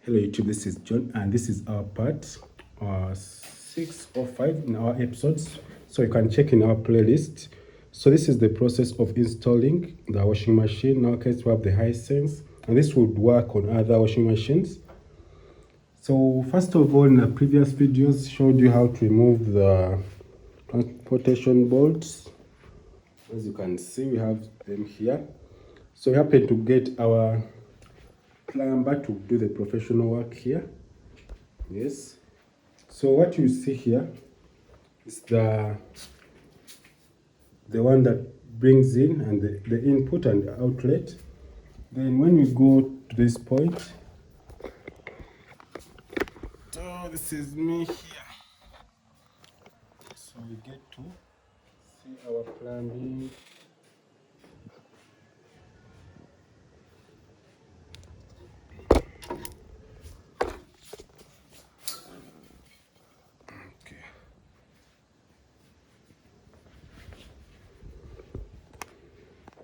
Hello YouTube, this is John and this is our part 6 or 5 in our episodes, so you can check in our playlist. So this is the process of installing the washing machine. In our case we have the Hisense, and this would work on other washing machines. So first of all, in the previous videos showed you how to remove the transportation bolts. As you can see, we have them here. So we happen to get our plumber to do the professional work here. Yes, so what you see here is the one that brings in and the input and the outlet. Then when we go to this point, so this is me here, so we get to see our plumbing